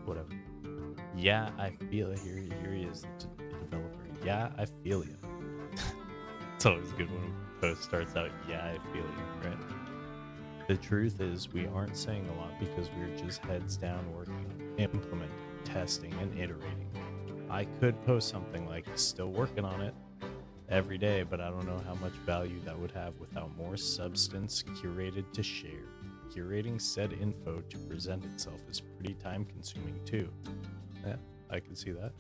whatever. Yeah, I feel it. Here he is, the developer. Yeah, I feel you. It's always good when a post starts out, yeah, I feel you, right? The truth is we aren't saying a lot because we're just heads down working, implementing, testing, and iterating. I could post something like, still working on it every day, but I don't know how much value that would have without more substance curated to share. Curating said info to present itself is pretty time consuming too. Yeah, I can see that.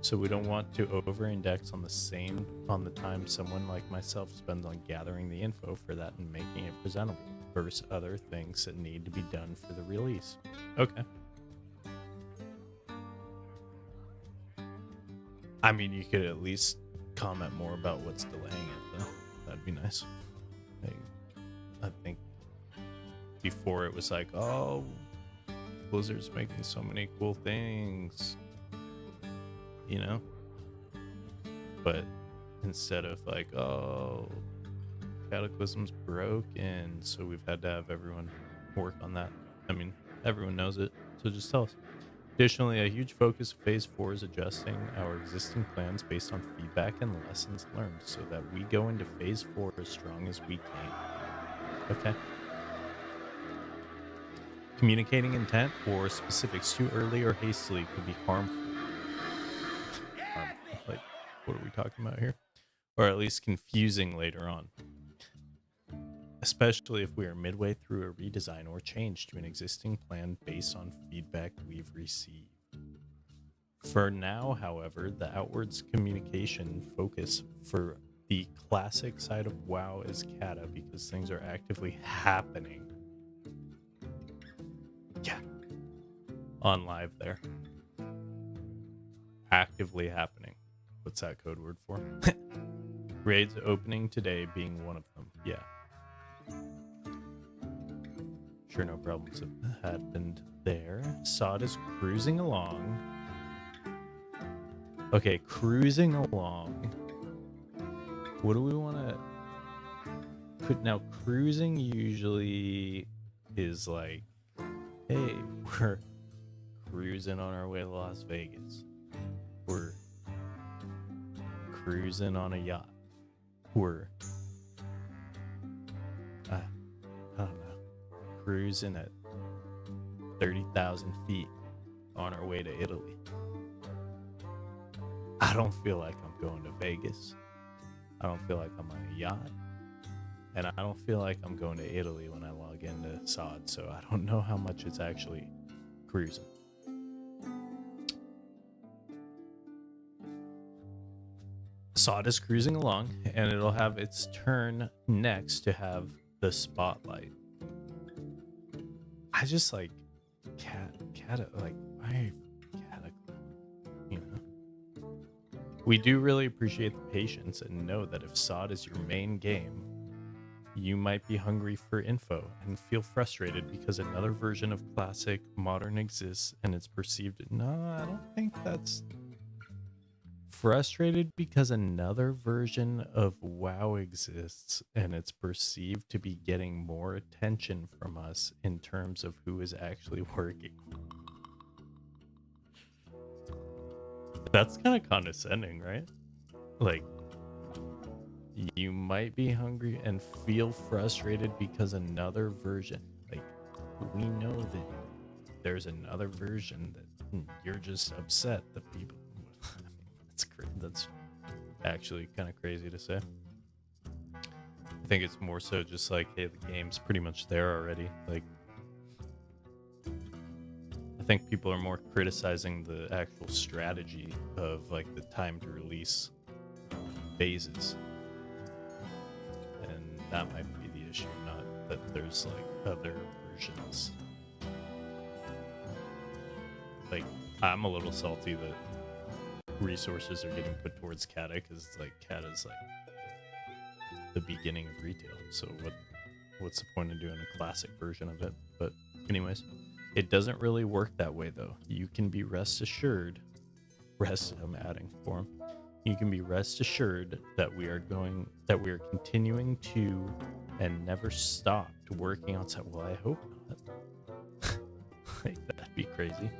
So we don't want to over-index on the time someone like myself spends on gathering the info for that and making it presentable versus other things that need to be done for the release. Okay. I mean, you could at least comment more about what's delaying it, though. That'd be nice. I think before it was like, oh, Blizzard's making so many cool things, you know? But instead of like, oh, Cataclysm's broken, so we've had to have everyone work on that. I mean, everyone knows it, so just tell us. Additionally, a huge focus of Phase 4 is adjusting our existing plans based on feedback and lessons learned so that we go into Phase 4 as strong as we can. Okay. Communicating intent or specifics too early or hastily could be harmful. Like, what are we talking about here? Or at least confusing later on. Especially if we are midway through a redesign or change to an existing plan based on feedback we've received. For now, however, the outwards communication focus for the classic side of WoW is Kata because things are actively happening. Yeah. On live there. Actively happening. What's that code word for? Raids opening today being one of them. Yeah. Sure, no problems have happened there. SoD is cruising along. Okay, cruising along. What do we want to... Now, cruising usually is like, hey, we're cruising on our way to Las Vegas. We're cruising on a yacht. We're... I don't know. Cruising at 30,000 feet on our way to Italy. I don't feel like I'm going to Vegas. I don't feel like I'm on a yacht. And I don't feel like I'm going to Italy when I log into SoD, so I don't know how much it's actually cruising. SoD is cruising along, and it'll have its turn next to have the spotlight. I just like like why Cataclysm, you know? We do really appreciate the patience and know that if SoD is your main game, you might be hungry for info and feel frustrated because another version of Classic Modern exists and it's perceived. No, I don't think that's frustrated because another version of WoW exists and it's perceived to be getting more attention from us in terms of who is actually working. That's kind of condescending, right? Like, you might be hungry and feel frustrated because another version, like, we know that there's another version that you're just upset that people... That's actually kind of crazy to say. I think it's more so just like, hey, the game's pretty much there already. Like, I think people are more criticizing the actual strategy of like the time to release phases, and that might be the issue, not that there's like other versions. Like, I'm a little salty that resources are getting put towards Kata because like Kata's like the beginning of retail, so what's the point of doing a classic version of it? But anyways, it doesn't really work that way though. You can be rest assured I'm adding for him. You can be rest assured that we are continuing to and never stopped working on. Well, I hope not. Like, that'd be crazy.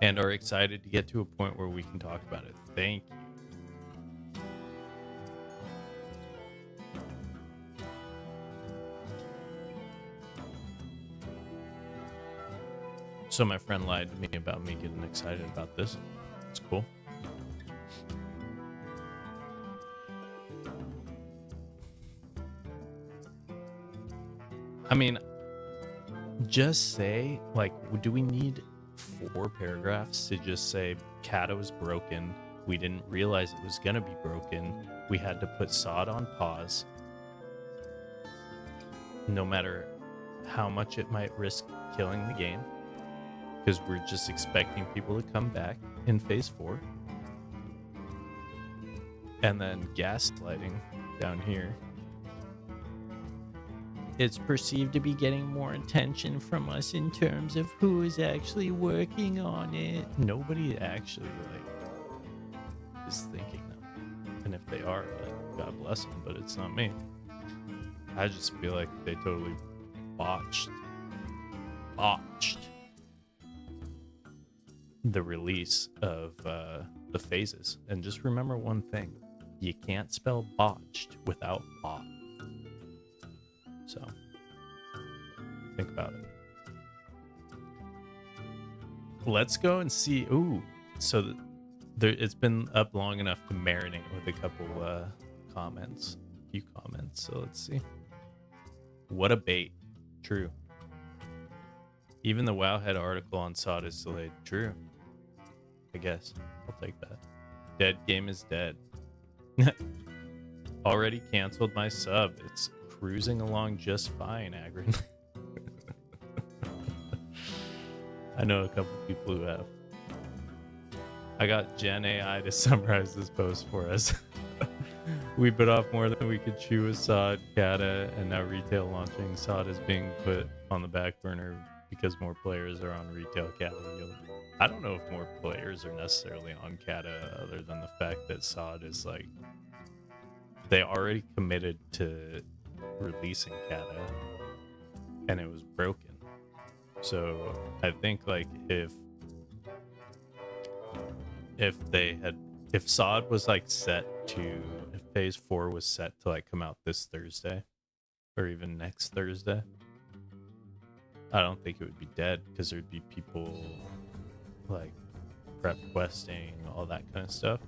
and are excited to get to a point where we can talk about it. Thank you. So my friend lied to me about me getting excited about this. It's cool. I mean, just say, like, do we need 4 paragraphs to just say Kata was broken? We didn't realize it was going to be broken. We had to put SoD on pause. No matter how much it might risk killing the game. Because we're just expecting people to come back in Phase 4. And then gaslighting down here. It's perceived to be getting more attention from us in terms of who is actually working on it. Nobody actually, like, is thinking that. And if they are, like, God bless them, but it's not me. I just feel like they totally botched the release of the phases. And just remember one thing. You can't spell botched without bot. So, think about it. Let's go and see. Ooh, so it's been up long enough to marinate with a couple comments. A few comments. So let's see. What a bait. True. Even the Wowhead article on SoD is delayed. True. I guess. I'll take that. Dead game is dead. Already canceled my sub. It's cruising along just fine, Agrin. I know a couple people who have. I got Gen AI to summarize this post for us. We bit off more than we could chew with SoD, Kata, and now retail launching. SoD is being put on the back burner because more players are on retail Kata. I don't know if more players are necessarily on Kata other than the fact that SoD is like, they already committed to releasing Kata and it was broken. So I think like if SoD was like set to, if Phase 4 was set to like come out this Thursday or even next Thursday, I don't think it would be dead because there'd be people like prep questing, all that kind of stuff.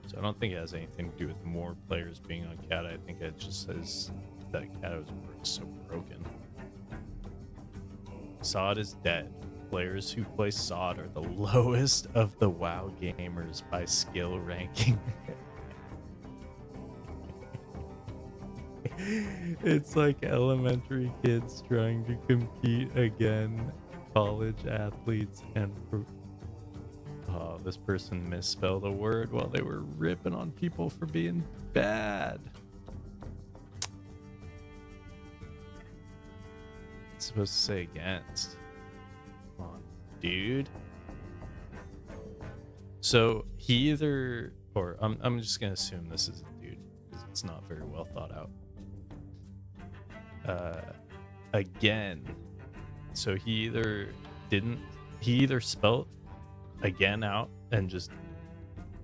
So I don't think it has anything to do with more players being on Kata. I think it just says that Kata was so broken. SoD is dead. Players who play SoD are the lowest of the WoW gamers by skill ranking. It's like elementary kids trying to compete again. College athletes and... Oh, this person misspelled a word while they were ripping on people for being bad. It's supposed to say against. Come on, dude. So he either, or I'm just gonna assume this is a dude because it's not very well thought out. Again. So he either spelled again out and just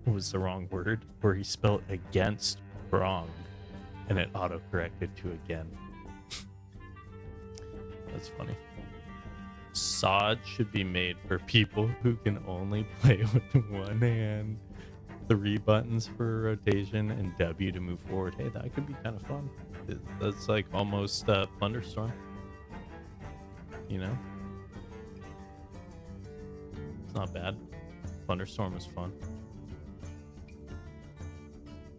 was the wrong word, or he spelled against wrong and it auto-corrected to again. That's funny. SoD should be made for people who can only play with one hand, 3 buttons for rotation, and W to move forward. Hey, that could be kind of fun. That's like almost Thunderstorm. You know? It's not bad. Thunderstorm is fun.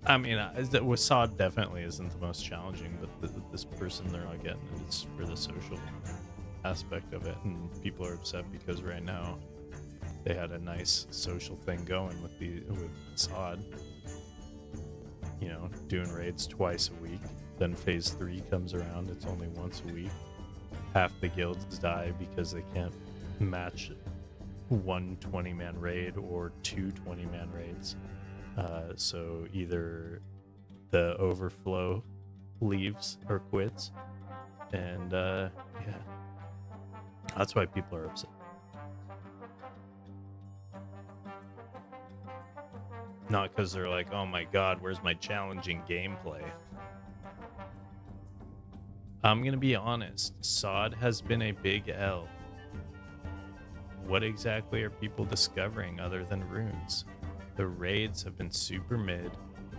I mean, with SoD definitely isn't the most challenging, but this person, they're not getting it. It's for the social aspect of it, and people are upset because right now they had a nice social thing going with SoD. You know, doing raids twice a week. Then Phase 3 comes around, it's only once a week. Half the guilds die because they can't match one 20-man raid or 2 20-man raids. So either the overflow leaves or quits, and yeah, that's why people are upset. Not because they're like, oh my god, where's my challenging gameplay? I'm going to be honest. SoD has been a big L. What exactly are people discovering other than runes? The raids have been super mid.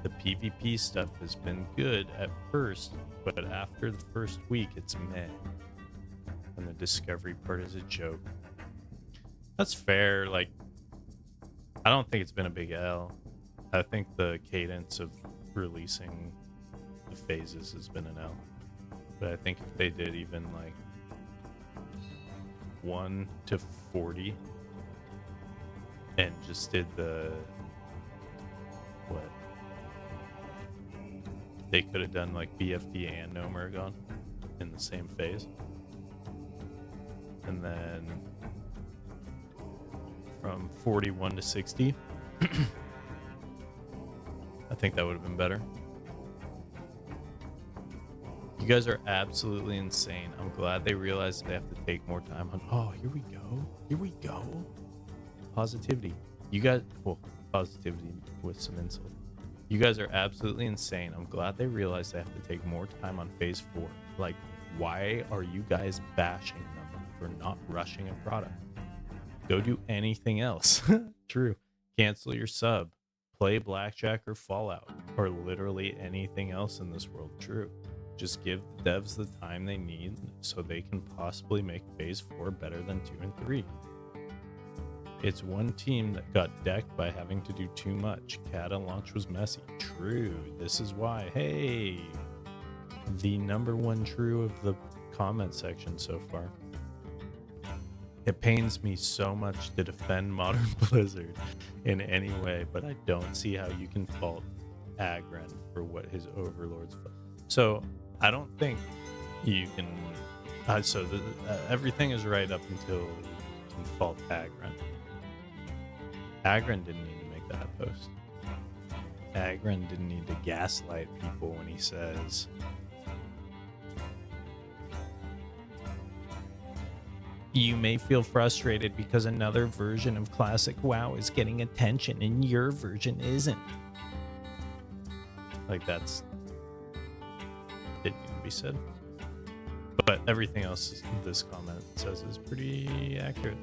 The PvP stuff has been good at first, but after the first week, it's meh. And the discovery part is a joke. That's fair. Like, I don't think it's been a big L. I think the cadence of releasing the phases has been an L. But I think if they did even like 1 to 40 and just did the what? They could have done like BFD and No Mergon in the same phase. And then from 41 to 60. I think that would have been better. You guys are absolutely insane. I'm glad they realized they have to take more time on. Oh, here we go. Here we go. Positivity. You guys, well, positivity with some insult. You guys are absolutely insane. I'm glad they realized they have to take more time on phase 4. Like, why are you guys bashing them for not rushing a product? Go do anything else. True. Cancel your sub. Play Blackjack or Fallout. Or literally anything else in this world. True. Just give the devs the time they need so they can possibly make phase 4 better than 2 and 3. It's one team that got decked by having to do too much. Kata launch was messy. True. This is why. Hey, the number one true of the comment section so far. It pains me so much to defend modern Blizzard in any way, but I don't see how you can fault Agren for what his overlords. So I don't think you can. Everything is right up until you can fault Agren. Agren didn't need to make that post. Agren didn't need to gaslight people when he says, "You may feel frustrated because another version of classic WoW is getting attention and your version isn't." Like, that's didn't need to be said. But everything else this comment says is pretty accurate.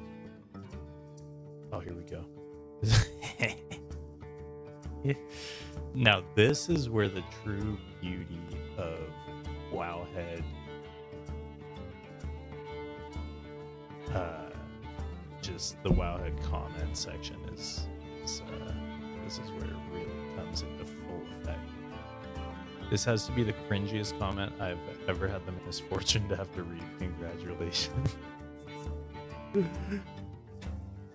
Oh, here we go. Now, this is where the true beauty of Wowhead just the Wowhead comment section is this is where it really comes into full effect. This has to be the cringiest comment I've ever had the misfortune to have to read. Congratulations.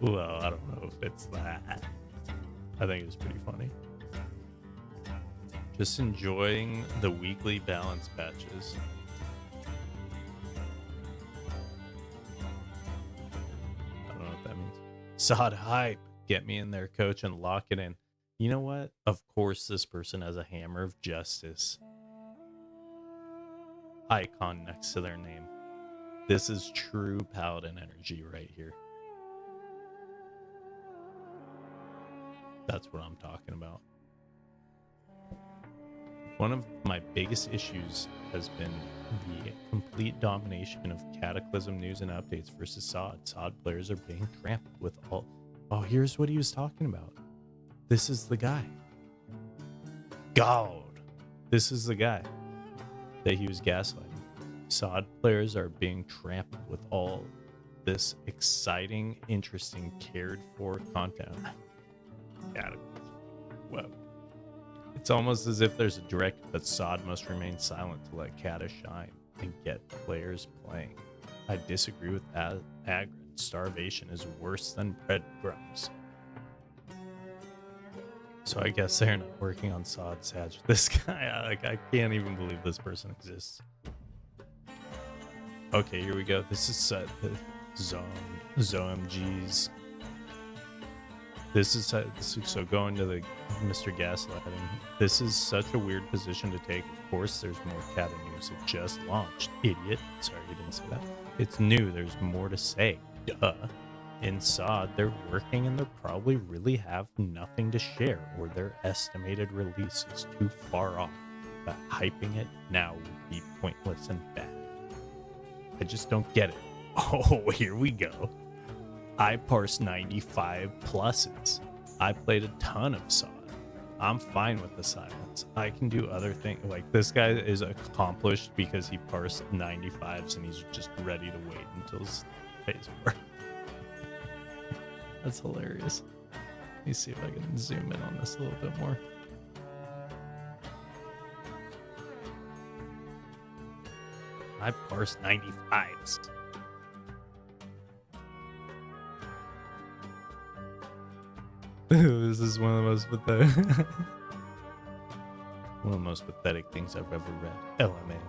Well, I don't know if it's that. I think it was pretty funny. Just enjoying the weekly balance patches. I don't know what that means. SoD hype. Get me in there, coach, and lock it in. You know what? Of course this person has a hammer of justice icon next to their name. This is true paladin energy right here. That's what I'm talking about. One of my biggest issues has been the complete domination of Cataclysm news and updates versus SoD. SoD players are being trampled with all... Oh, here's what he was talking about. This is the guy. God. This is the guy that he was gaslighting. SoD players are being trampled with all this exciting, interesting, cared for content. Well, it's almost as if there's a direct that SoD must remain silent to let Kata shine and get players playing. I disagree with Agren. Starvation is worse than breadcrumbs. So I guess they're not working on SoD Sag. This guy, I can't even believe this person exists. Okay, here we go. This is ZOMG's. This is so going to the Mr. Gaslighting. This is such a weird position to take. Of course, there's more Kata news. It just launched. Idiot. Sorry, he didn't say that. It's new. There's more to say. Duh. in SoD, they're working and they probably really have nothing to share, or their estimated release is too far off. That hyping it now would be pointless and bad. I just don't get it. Oh, here we go. I parsed 95 pluses. I played a ton of SoD. I'm fine with the silence. I can do other things. Like, this guy is accomplished because he parsed 95s and he's just ready to wait until his phase 4. That's hilarious. Let me see if I can zoom in on this a little bit more. I parsed 95s. This is one of the most pathetic one of the most pathetic things I've ever read. LMAO.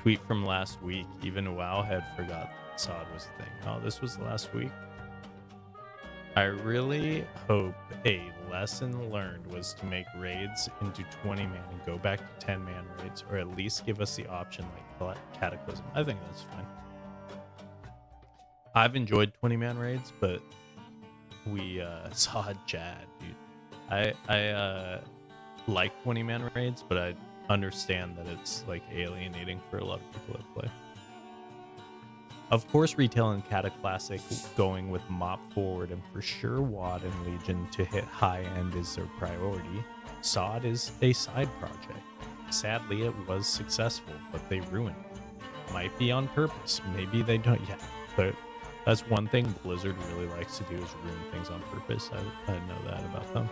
Tweet from last week. Even Wowhead forgot SoD was a thing. Oh, this was last week? I really hope a lesson learned was to make raids into 20-man and go back to 10-man raids, or at least give us the option like Cataclysm. I think that's fine. I've enjoyed 20-man raids, but we saw Chad, dude. I like 20-man raids, but I understand that it's like alienating for a lot of people that play. Of course, retail and Cataclassic going with mop forward, and for sure WoD and Legion to hit high end is their priority. SoD is a side project. Sadly, it was successful, but they ruined it. Might be on purpose. Maybe they don't yet. But that's one thing Blizzard really likes to do, is ruin things on purpose. I know that about them.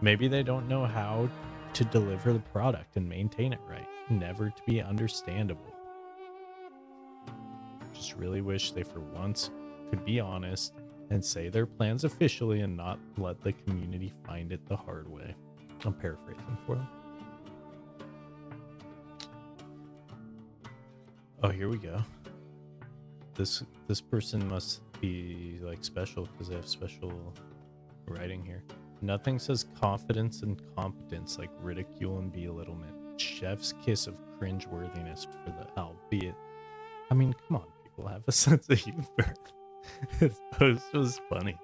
Maybe they don't know how to deliver the product and maintain it right. Never to be understandable. Just really wish they for once could be honest and say their plans officially and not let the community find it the hard way. I'm paraphrasing for them. Oh, here we go. This person must be like special because they have special writing here. Nothing says confidence and competence like ridicule and belittlement. Chef's kiss of cringeworthiness for the albeit. I mean, come on, people have a sense of humor. This post was funny.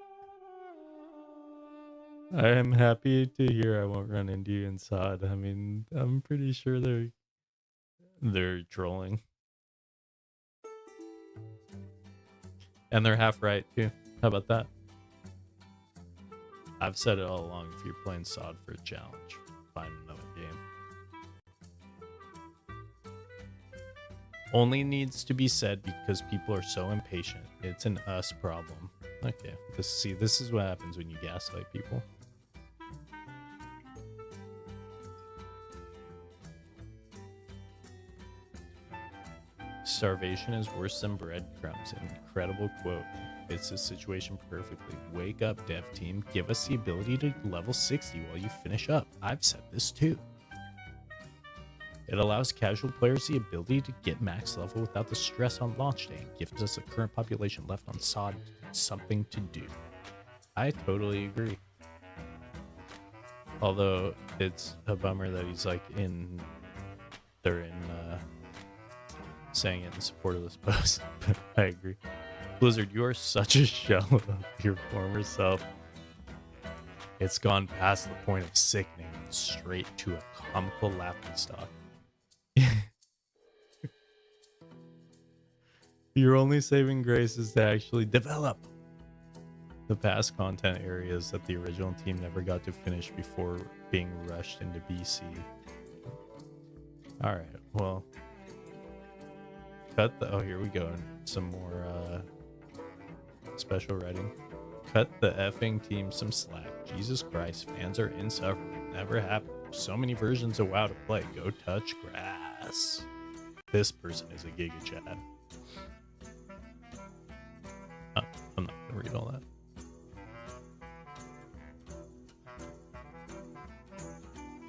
I am happy to hear I won't run into you in SoD. I mean, I'm pretty sure they're trolling. And they're half right too. How about that? I've said it all along. If you're playing SoD for a challenge, find another game. Only needs to be said because people are so impatient. It's an us problem. Okay, this is what happens when you gaslight people. Starvation is worse than breadcrumbs. An incredible quote. Fits this situation perfectly. Wake up, dev team. Give us the ability to level 60 while you finish up. I've said this too. It allows casual players the ability to get max level without the stress on launch day, and gives us a current population left on SoD something to do. I totally agree. Although it's a bummer that he's like they're saying it in support of this post. But I agree. Blizzard, you are such a shell of your former self. It's gone past the point of sickening and straight to a comical laughingstock. Your only saving grace is to actually develop the past content areas that the original team never got to finish before being rushed into BC. Alright, well. Oh, here we go. Some more special writing. Cut the effing team some slack. Jesus Christ, fans are insufferable. Never happened. So many versions of WoW to play. Go touch grass. This person is a Giga Chad. Oh, I'm not gonna read all that.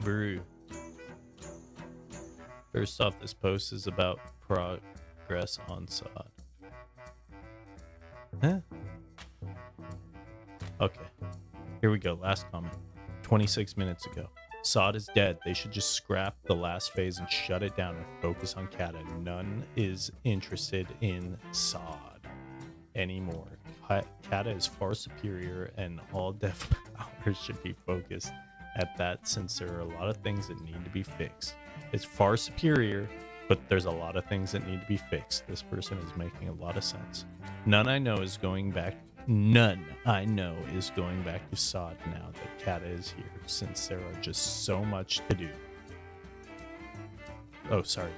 Brew. First off, this post is about progress on SoD. Huh? Okay. Here we go. Last comment. 26 minutes ago. SoD is dead. They should just scrap the last phase and shut it down and focus on Kata. None is interested in SoD. anymore. Kata is far superior, and all dev powers should be focused at that, since there are a lot of things that need to be fixed. It's far superior, but there's a lot of things that need to be fixed. This person is making a lot of sense. None I know is going back to SoD now that Kata is here, since there are just so much to do. Oh, sorry.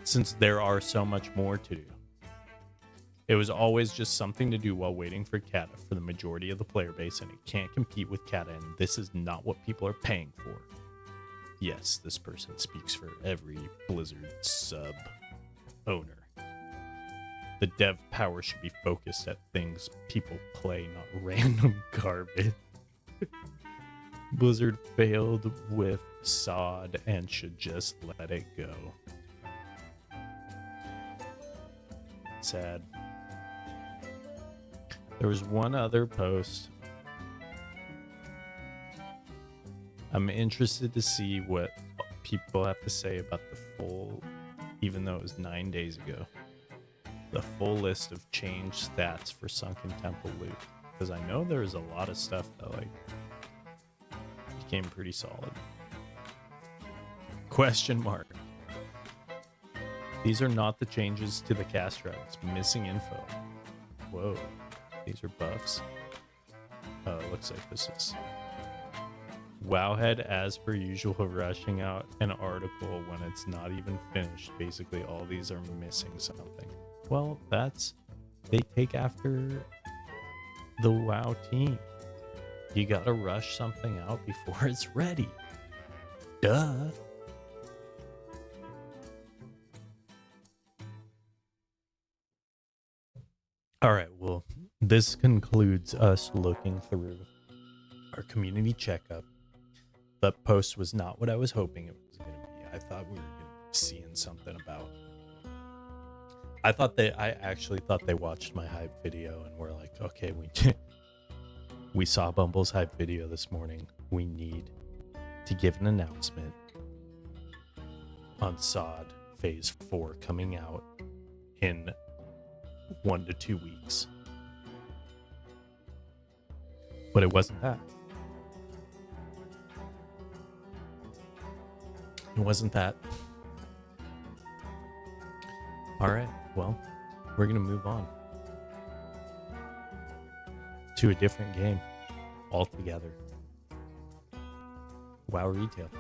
Since there are so much more to do. It was always just something to do while waiting for Kata for the majority of the player base, and it can't compete with Kata, and this is not what people are paying for. Yes, this person speaks for every Blizzard sub owner. The dev power should be focused at things people play, not random garbage. Blizzard failed with SoD and should just let it go. Sad. There was one other post. I'm interested to see what people have to say about the full, even though it was 9 days ago, the full list of changed stats for Sunken Temple loot. Because I know there's a lot of stuff that like became pretty solid. Question mark. These are not the changes to the cast route. It's missing info. Whoa. These are buffs. Oh, it looks like this is Wowhead, as per usual, rushing out an article when it's not even finished. Basically, all these are missing something. Well, they take after the WoW team. You gotta rush something out before it's ready. Duh. All right, well, this concludes us looking through our community checkup. The post was not what I was hoping it was going to be. I thought we were going to be seeing something about... I actually thought they watched my hype video and were like, okay, we saw Bumble's hype video this morning. We need to give an announcement on SoD Phase 4 coming out in 1 to 2 weeks. But it wasn't that. It wasn't that. All right, well, we're going to move on to a different game altogether. WoW Retail.